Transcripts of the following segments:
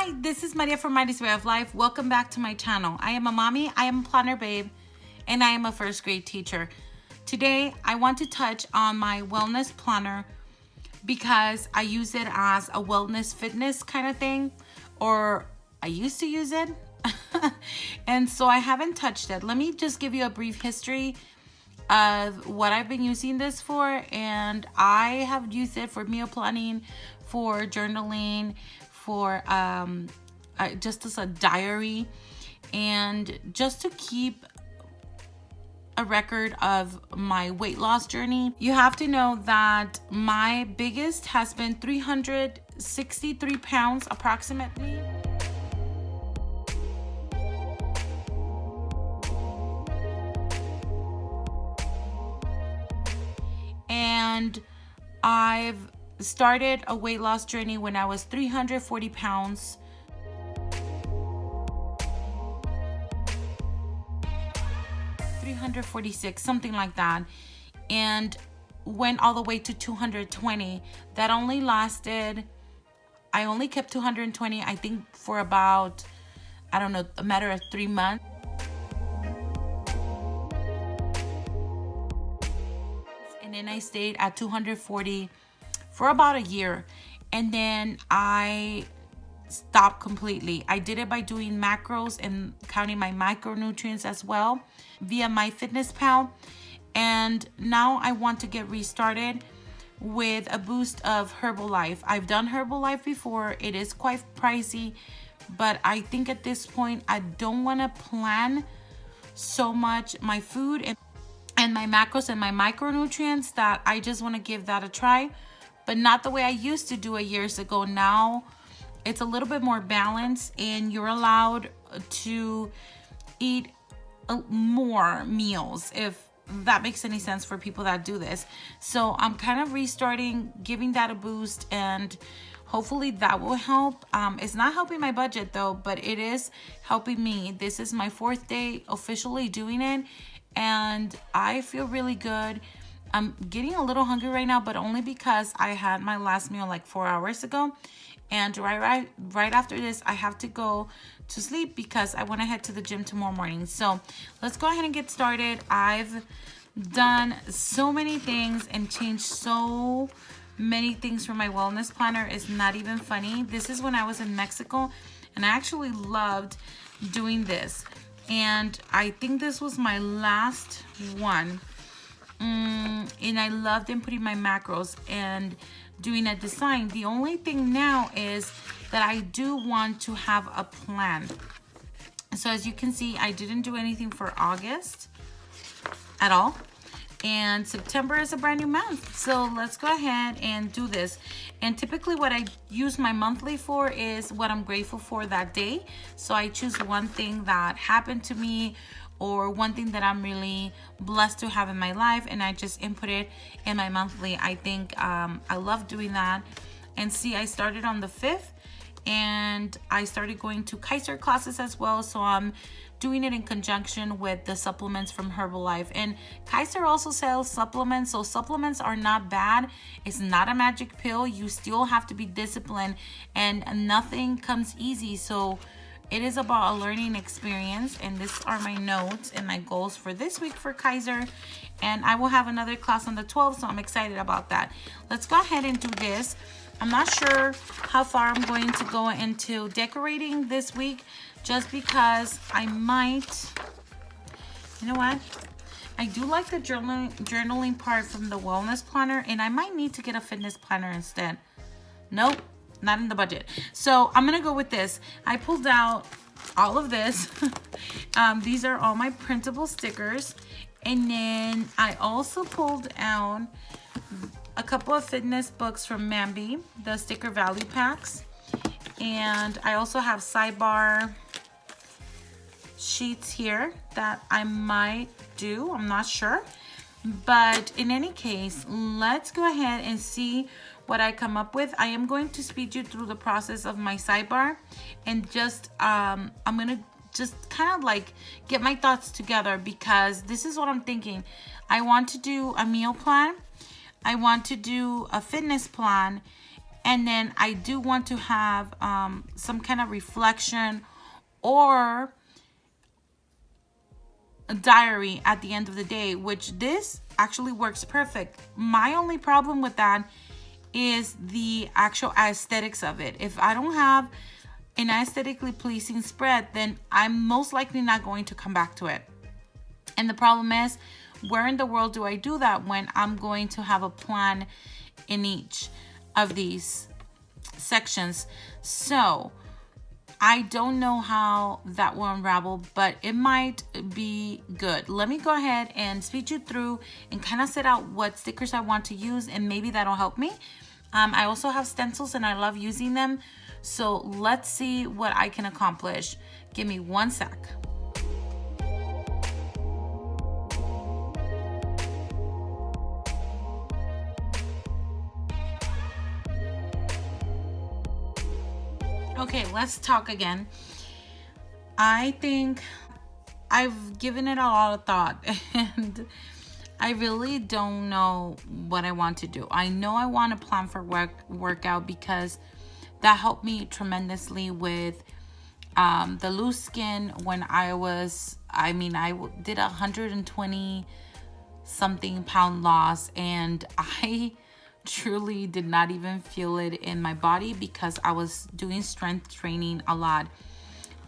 Hi, this is Maria from Mighty's Way of Life. Welcome back to my channel. I am a mommy, I am a planner babe, and I am a first grade teacher. Today, I want to touch on my wellness planner because I use it as a wellness fitness kind of thing, or I used to use it. And so I haven't touched it. Let me just give you a brief history of what I've been using this for. And I have used it for meal planning, for journaling, for just as a diary, and just to keep a record of my weight loss journey. You have to know that my biggest has been 363 pounds approximately. And I've started a weight loss journey when I was 340 pounds. $346, something like that, and went all the way to 220. That only lasted, I only kept 220, I think, for about, I don't know, a matter of 3 months. And then I stayed at 240 for about a year, and then I stopped completely. I did it by doing macros and counting my micronutrients as well via MyFitnessPal. And now I want to get restarted with a boost of Herbalife. I've done Herbalife before. It is quite pricey, but I think at this point I don't want to plan so much my food and my macros and my micronutrients that I just want to give that a try, but not the way I used to do it years ago. Now it's a little bit more balanced, and you're allowed to eat more meals, if that makes any sense for people that do this. So I'm kind of restarting, giving that a boost, and hopefully that will help. It's not helping my budget though, but it is helping me. This is my 4th day officially doing it, and I feel really good. I'm getting a little hungry right now, but only because I had my last meal like 4 hours ago. And right after this, I have to go to sleep because I want to head to the gym tomorrow morning. So let's go ahead and get started. I've done so many things and changed so many things for my wellness planner. It's not even funny. This is when I was in Mexico, and I actually loved doing this. And I think this was my last one. And I loved inputting my macros and doing a design. The only thing now is that I do want to have a plan. So as you can see, I didn't do anything for August at all, and September is a brand new month. So let's go ahead and do this. And typically what I use my monthly for is what I'm grateful for that day. So I choose one thing that happened to me, or one thing that I'm really blessed to have in my life, and I just input it in my monthly. I think I love doing that. And see, I started on the 5th, and I started going to Kaiser classes as well. So I'm doing it in conjunction with the supplements from Herbalife. And Kaiser also sells supplements, so supplements are not bad. It's not a magic pill. You still have to be disciplined, and nothing comes easy. So it is about a learning experience, and these are my notes and my goals for this week for Kaiser. And I will have another class on the 12th, so I'm excited about that. Let's go ahead and do this. I'm not sure how far I'm going to go into decorating this week, just because I might, you know what? I do like the journaling part from the wellness planner, and I might need to get a fitness planner instead. Nope. Not in the budget. So I'm gonna go with this. I pulled out all of this. These are all my printable stickers, and then I also pulled out a couple of fitness books from Mambi, the sticker value packs, and I also have sidebar sheets here that I might do. I'm not sure, but in any case, let's go ahead and see what I come up with. I am going to speed you through the process of my sidebar, and just I'm gonna just kind of like get my thoughts together, because this is what I'm thinking. I want to do a meal plan, I want to do a fitness plan, And then I do want to have some kind of reflection or a diary at the end of the day, which this actually works perfect. My only problem with that is the actual aesthetics of it. If I don't have an aesthetically pleasing spread, then I'm most likely not going to come back to it. And the problem is, where in the world do I do that when I'm going to have a plan in each of these sections? So I don't know how that will unravel, but it might be good. Let me go ahead and speed you through and kind of set out what stickers I want to use, and maybe that'll help me. I also have stencils and I love using them. So let's see what I can accomplish. Give me one sec. Okay, let's talk again. I think I've given it a lot of thought and I really don't know what I want to do. I know I want to plan for workout because that helped me tremendously with the loose skin when I did 120 something pound loss, and I truly did not even feel it in my body because I was doing strength training a lot.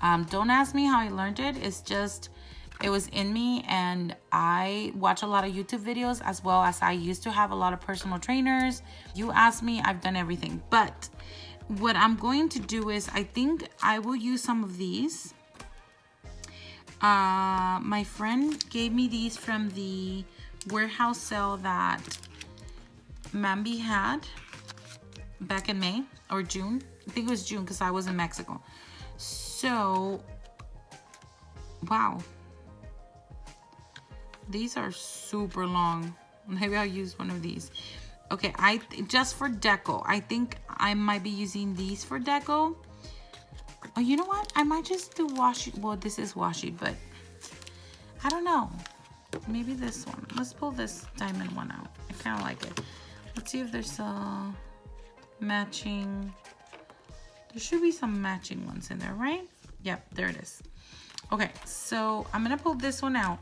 Don't ask me how I learned it. It's just, it was in me, and I watch a lot of YouTube videos, as well as I used to have a lot of personal trainers. You ask me, I've done everything. But what I'm going to do is, I think I will use some of these. My friend gave me these from the warehouse sale that Mambi had back in May or June. I think it was June because I was in Mexico. So, wow. These are super long. Maybe I'll use one of these. Okay, just for deco. I think I might be using these for deco. Oh, you know what? I might just do washi. Well, this is washi, but I don't know. Maybe this one. Let's pull this diamond one out. I kind of like it. Let's see if there's a matching. There should be some matching ones in there, right? Yep, there it is. Okay, so I'm gonna pull this one out.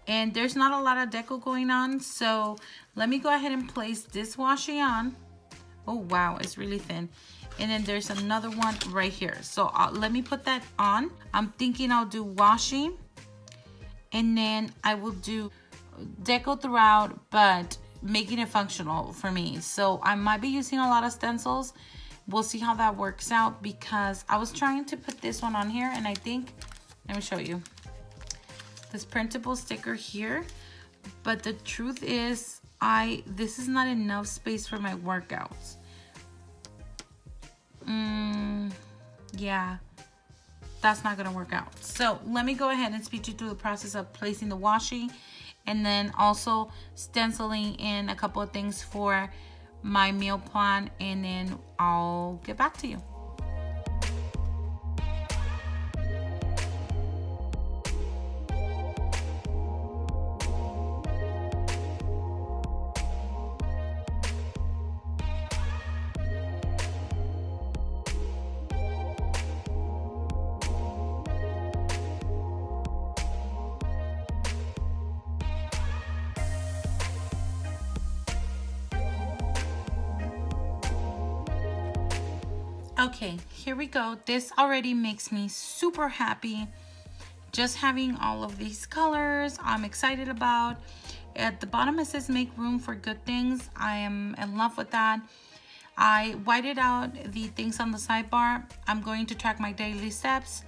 And there's not a lot of deco going on, so let me go ahead and place this washi on. Oh wow, it's really thin. And then there's another one right here. So let me put that on. I'm thinking I'll do washi, and then I will do deco throughout, but making it functional for me. So I might be using a lot of stencils. We'll see how that works out, because I was trying to put this one on here, and I think, let me show you. This printable sticker here, but the truth is this is not enough space for my workouts. Yeah, that's not gonna work out. So let me go ahead and speed you through the process of placing the washi, and then also stenciling in a couple of things for my meal plan, and then I'll get back to you. Okay, here we go. This already makes me super happy. Just having all of these colors, I'm excited about. At the bottom it says make room for good things. I am in love with that. I whited out the things on the sidebar. I'm going to track my daily steps.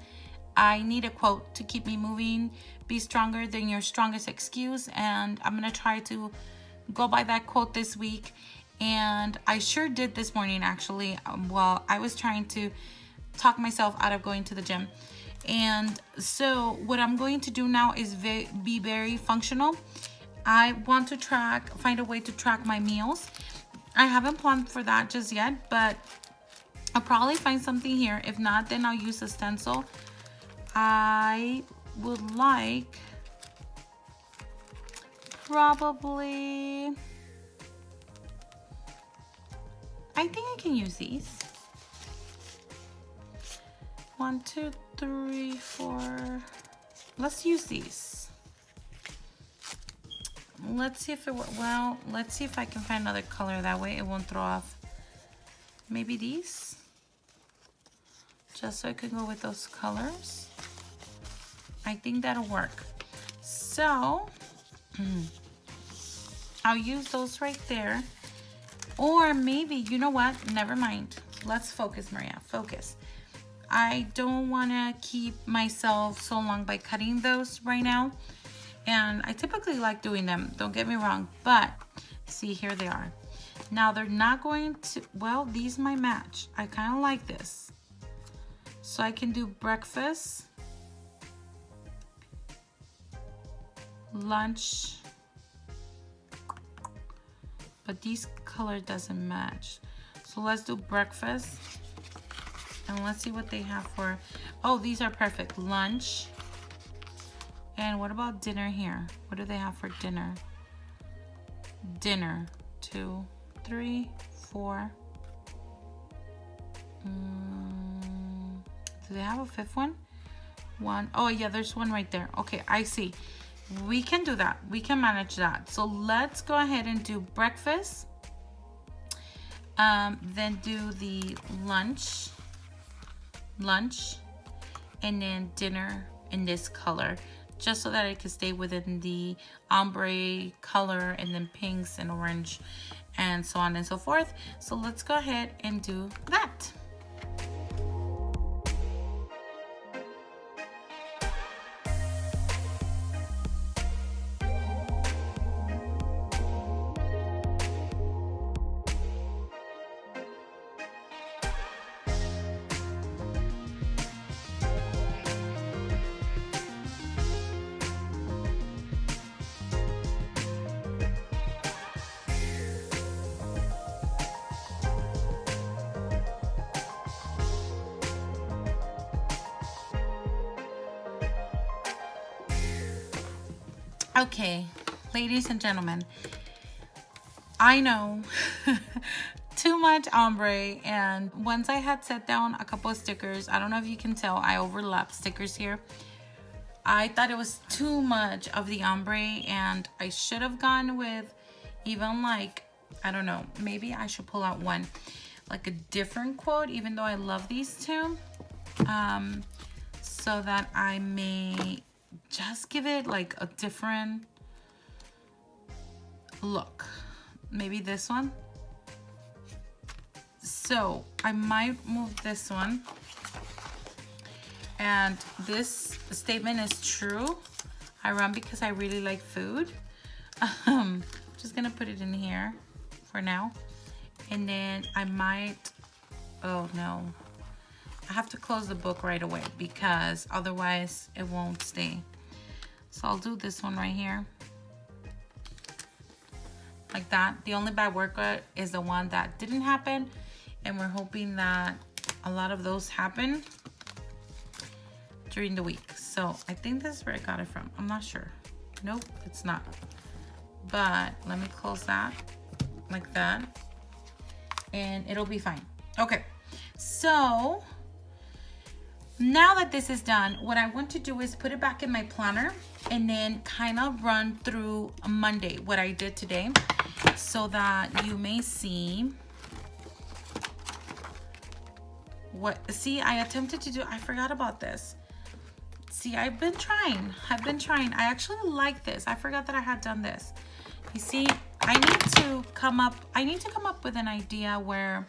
I need a quote to keep me moving. Be stronger than your strongest excuse. And I'm gonna try to go by that quote this week. And I sure did this morning, actually, while I was trying to talk myself out of going to the gym. And so what I'm going to do now is be very functional. I want to find a way to track my meals. I haven't planned for that just yet, but I'll probably find something here. If not, then I'll use a stencil. I would like probably, I think I can use these. 1, 2, 3, 4. Let's use these. Let's see if it, well, let's see if I can find another color. That way it won't throw off. Maybe these, just so it can go with those colors. I think that'll work. So I'll use those right there. Or maybe, you know what? Never mind. Let's focus, Maria. Focus. I don't want to keep myself so long by cutting those right now. And I typically like doing them, don't get me wrong, but see, here they are. Now they're not going to, well, these might match. I kind of like this. So I can do breakfast, lunch, but these color doesn't match. So let's do breakfast, and let's see what they have for, oh, these are perfect. Lunch. And what about dinner here? What do they have for dinner? Dinner. 2, 3, 4. Do they have a fifth one? 1. Oh yeah, there's one right there. Okay, I see. We can do that. We can manage that. So let's go ahead and do breakfast. Then do the lunch, and then dinner in this color, just so that it can stay within the ombre color, and then pinks and orange and so on and so forth. So let's go ahead and do that. Okay, ladies and gentlemen, I know too much ombre, and once I had set down a couple of stickers, I don't know if you can tell, I overlap stickers here. I thought it was too much of the ombre, and I should have gone with even like, I don't know, maybe I should pull out one, like a different quote, even though I love these two, so that I may just give it like a different look. Maybe this one. So I might move this one. And this statement is true. I run because I really like food. Just gonna put it in here for now. And then I might, oh no, I have to close the book right away because otherwise it won't stay. So I'll do this one right here. Like that. The only bad workout is the one that didn't happen. And we're hoping that a lot of those happen during the week. So I think this is where I got it from. I'm not sure. Nope, it's not. But let me close that like that. And it'll be fine. Okay, so now that this is done, what I want to do is put it back in my planner and then kind of run through Monday what I did today, so that you may see what, see, I attempted to do, I forgot about this. See, I've been trying. I actually like this. I forgot that I had done this. You see, I need to come up with an idea where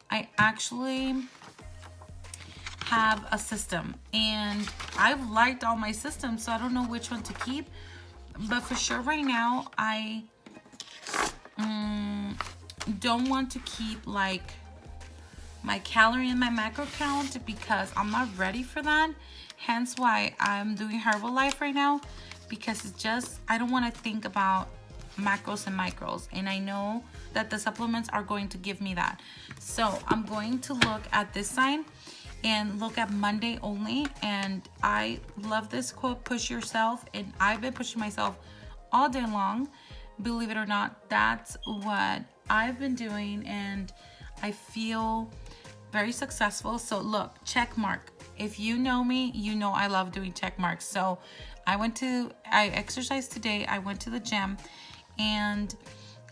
I actually have a system, and I've liked all my systems, so I don't know which one to keep, but for sure right now I don't want to keep like my calorie and my macro count because I'm not ready for that. Hence why I'm doing Herbalife right now, because it's just, I don't want to think about macros and micros, and I know that the supplements are going to give me that. So I'm going to look at this sign and look at Monday only. And I love this quote, push yourself, and I've been pushing myself all day long. Believe it or not, that's what I've been doing, and I feel very successful. So look, check mark. If you know me, you know I love doing check marks. So I exercised today. I went to the gym, and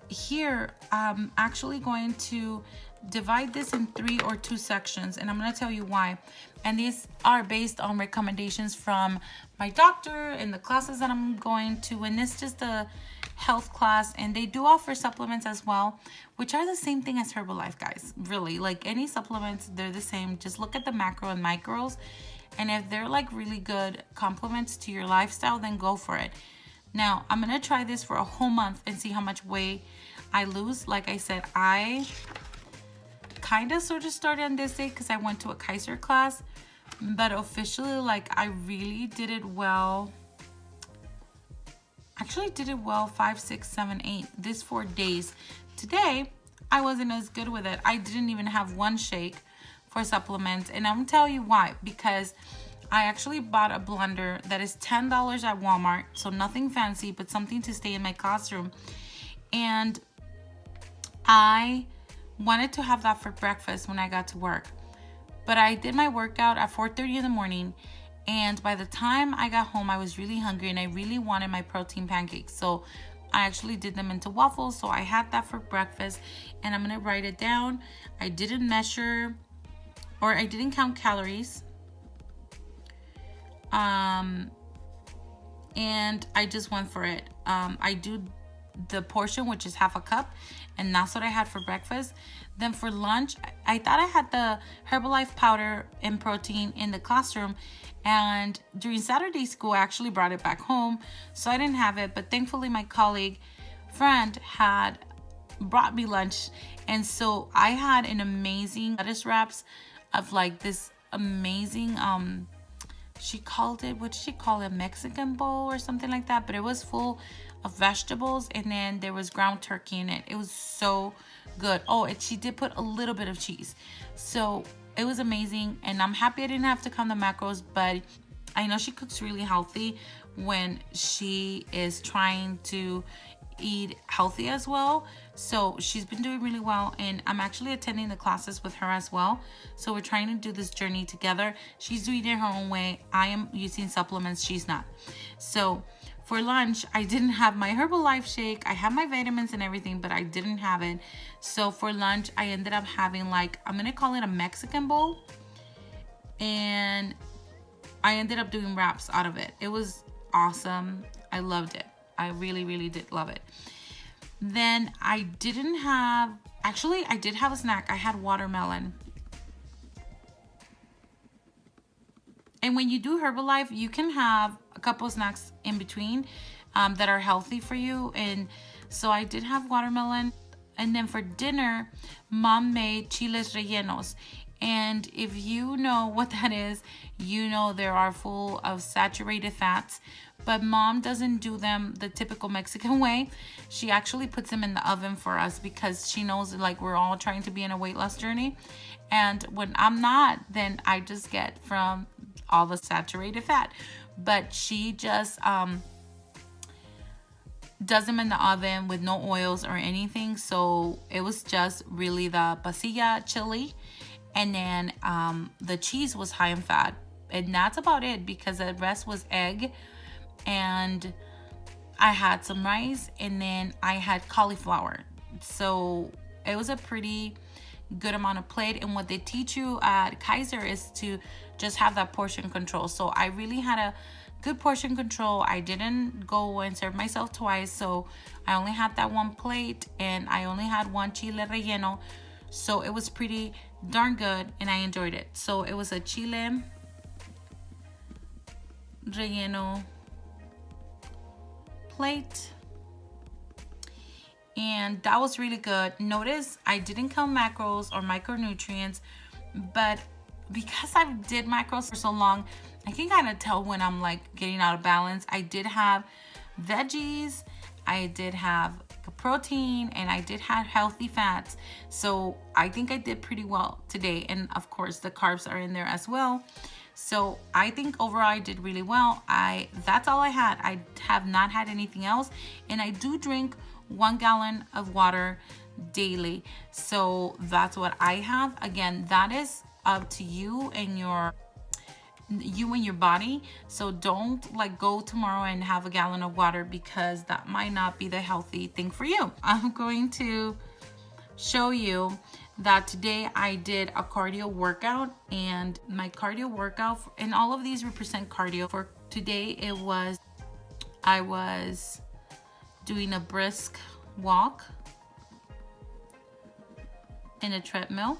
here I'm actually going to divide this in 3 or 2 sections, and I'm going to tell you why. And these are based on recommendations from my doctor and the classes that I'm going to, and it's just a health class, and they do offer supplements as well, which are the same thing as Herbalife, guys. Really, like any supplements, they're the same. Just look at the macro and micros, and if they're like really good complements to your lifestyle, then go for it. Now I'm gonna try this for a whole month and see how much weight I lose. Like I said, I kind of sort of started on this day because I went to a Kaiser class, but officially, like, I really did it well. Actually did it well 5, 6, 7, 8 this 4 days. Today I wasn't as good with it. I didn't even have one shake for supplements, and I'm gonna tell you why. Because I actually bought a blender that is $10 at Walmart, so nothing fancy, but something to stay in my classroom. And I wanted to have that for breakfast when I got to work, but I did my workout at 4:30 in the morning, and by the time I got home I was really hungry and I really wanted my protein pancakes. So I actually did them into waffles, so I had that for breakfast, and I'm gonna write it down. I didn't measure, or I didn't count calories, and I just went for it. I do the portion, which is half a cup, and that's what I had for breakfast. Then for lunch, I thought I had the Herbalife powder and protein in the classroom, and during Saturday school I actually brought it back home, so I didn't have it. But thankfully my colleague friend had brought me lunch, and so I had an amazing lettuce wraps of like this amazing she called it, what did she call it, Mexican bowl or something like that, but it was full of vegetables, and then there was ground turkey in it. It was so good. Oh, and she did put a little bit of cheese, so it was amazing. And I'm happy I didn't have to count the macros, but I know she cooks really healthy when she is trying to eat healthy as well. So she's been doing really well, and I'm actually attending the classes with her as well. So we're trying to do this journey together. She's doing it her own way. I am using supplements, she's not. So for lunch, I didn't have my Herbalife shake. I have my vitamins and everything, but I didn't have it. So for lunch, I ended up having, like, I'm gonna call it a Mexican bowl, and I ended up doing wraps out of it. It was awesome. I loved it. I really, really did love it. Then I didn't have, actually I did have a snack. I had watermelon. And when you do Herbalife, you can have a couple of snacks in between that are healthy for you. And so I did have watermelon. And then for dinner, Mom made chiles rellenos. And if you know what that is, you know they are full of saturated fats. But Mom doesn't do them the typical Mexican way. She actually puts them in the oven for us because she knows, like, we're all trying to be in a weight loss journey. And when I'm not, then I just get from all the saturated fat. But she just does them in the oven with no oils or anything. So it was just really the pasilla chili, and then the cheese was high in fat, and that's about it, because the rest was egg, and I had some rice, and then I had cauliflower. So it was a pretty good amount of plate. And what they teach you at Kaiser is to just have that portion control. So I really had a good portion control. I didn't go and serve myself twice, so I only had that one plate, and I only had one chile relleno. So it was pretty darn good, and I enjoyed it. So it was a chile relleno plate, and that was really good. Notice I didn't count macros or micronutrients, but because I did macros for so long, I can kind of tell when I'm like getting out of balance. I did have veggies, I did have protein, and I did have healthy fats. So I think I did pretty well today. And of course the carbs are in there as well. So I think overall I did really well. That's all I had. I have not had anything else. And I do drink 1 gallon of water daily. So that's what I have. Again, that is up to you and your body. So don't like go tomorrow and have a gallon of water, because that might not be the healthy thing for you. I'm going to show you that today I did a cardio workout, and my cardio workout, and all of these represent cardio. For today I was doing a brisk walk in a treadmill,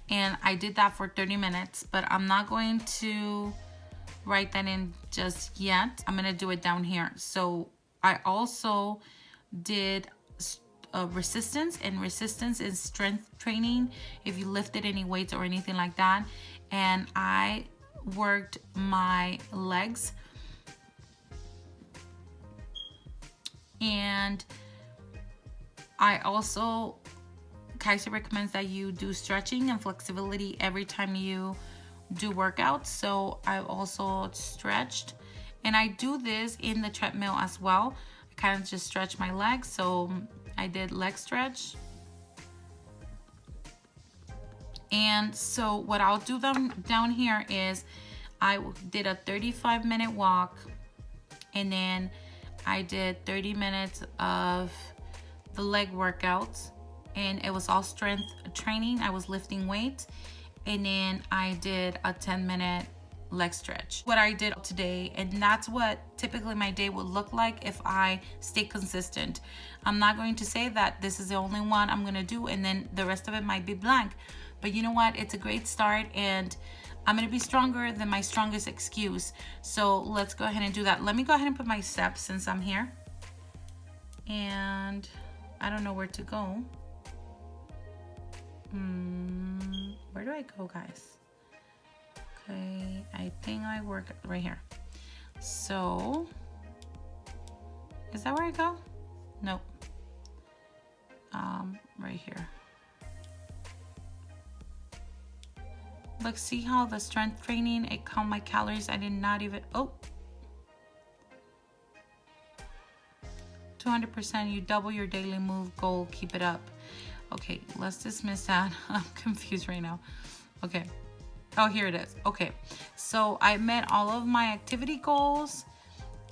and I did that for 30 minutes, but I'm not going to write that in just yet. I'm gonna do it down here. So I also did resistance, and resistance is strength training if you lifted any weights or anything like that. And I worked my legs, and I also, Kaiser recommends that you do stretching and flexibility every time you do workouts. So I also stretched, and I do this in the treadmill as well. I kind of just stretch my legs. So I did leg stretch. And so what I'll do down here is I did a 35-minute walk, and then I did 30 minutes of the leg workouts, and it was all strength training. I was lifting weights, and then I did a 10-minute leg stretch. What I did today, and that's what typically my day would look like if I stay consistent. I'm not going to say that this is the only one I'm gonna do and then the rest of it might be blank, but you know what, it's a great start, and I'm gonna be stronger than my strongest excuse. So let's go ahead and do that. Let me go ahead and put my steps since I'm here, and I don't know where to go. Where do I go, guys? Okay, I think I work right here. So, is that where I go? Nope. Right here. Look, see how the strength training, it count my calories. I did not even, 200%, you double your daily move goal, keep it up. Okay, let's dismiss that. I'm confused right now. Okay. Oh, here it is. Okay, so I met all of my activity goals,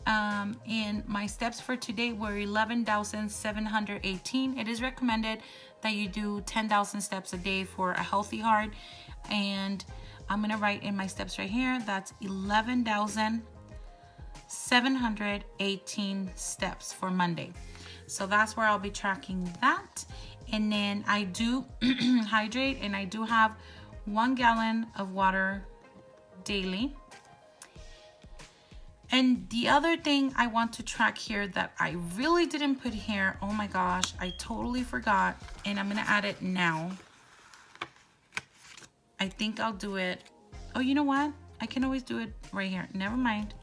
and my steps for today were 11,718. It is recommended that you do 10,000 steps a day for a healthy heart, and I'm gonna write in my steps right here. That's 11,718 steps for Monday. So that's where I'll be tracking that. And then I do hydrate, and I do have 1 gallon of water daily. And the other thing I want to track here that I really didn't put here, oh my gosh, I totally forgot, and I'm gonna add it now. I think I'll do it. Oh, you know what? I can always do it right here. Never mind.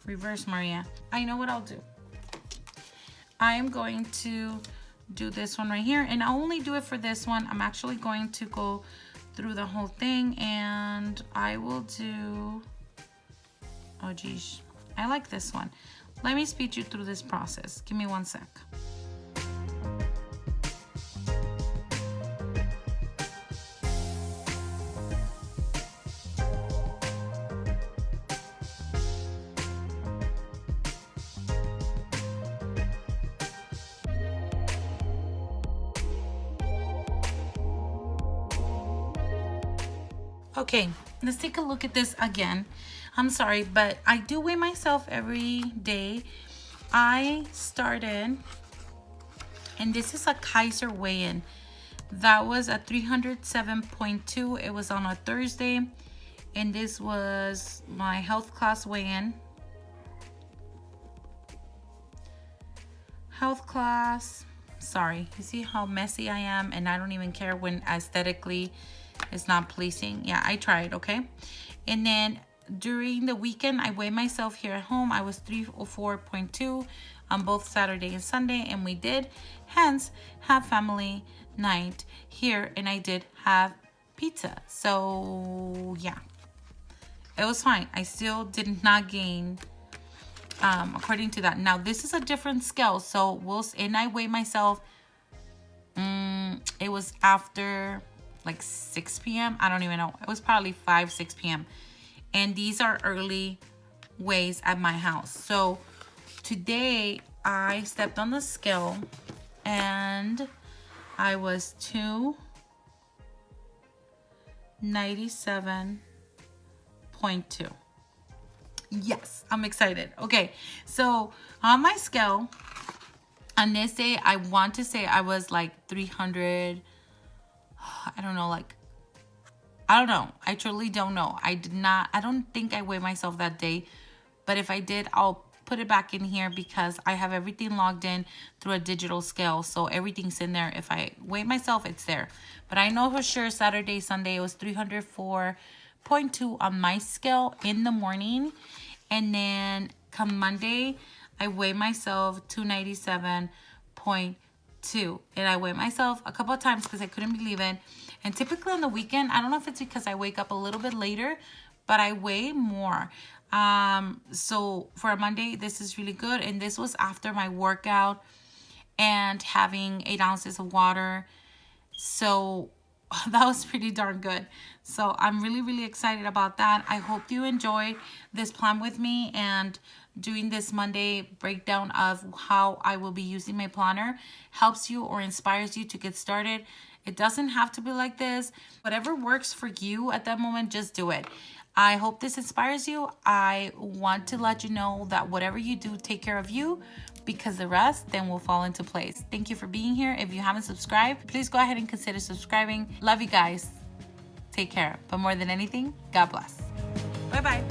Reverse, Maria. I know what I'll do. I am going to do this one right here, and I'll only do it for this one. I'm actually going to go through the whole thing, and I will do, oh geez, I like this one. Let me speed you through this process. Give me 1 sec. Okay, let's take a look at this again. I'm sorry, but I do weigh myself every day. I started, and this is a Kaiser weigh-in. That was a 307.2. It was on a Thursday, and this was my health class weigh-in. Health class, sorry, you see how messy I am, and I don't even care when aesthetically it's not pleasing. Yeah, I tried, okay? And then during the weekend, I weighed myself here at home. I was 304.2 on both Saturday and Sunday, and we did hence have family night here, and I did have pizza. So yeah, it was fine. I still did not gain according to that. Now this is a different scale, so and I weigh myself. It was after like 6 p.m. I don't even know. It was probably 6 p.m. And these are early weighs at my house. So today I stepped on the scale and I was 297.2. Yes, I'm excited. Okay, so on my scale, on this day, I want to say I was like 300. I don't know, I truly don't know. I don't think I weighed myself that day. But if I did, I'll put it back in here because I have everything logged in through a digital scale. So everything's in there. If I weigh myself, it's there. But I know for sure Saturday, Sunday, it was 304.2 on my scale in the morning. And then come Monday, I weigh myself 297.2. And I weigh myself a couple of times because I couldn't believe it. And typically on the weekend, I don't know if it's because I wake up a little bit later, but I weigh more. So for a Monday, this is really good. And this was after my workout and having 8 ounces of water. So that was pretty darn good. So I'm really, really excited about that. I hope you enjoyed this plan with me and doing this Monday breakdown of how I will be using my planner helps you or inspires you to get started. It doesn't have to be like this. Whatever works for you at that moment, just do it. I hope this inspires you. I want to let you know that whatever you do, take care of you, because the rest then will fall into place. Thank you for being here. If you haven't subscribed, please go ahead and consider subscribing. Love you guys. Take care. But more than anything, God bless. Bye-bye.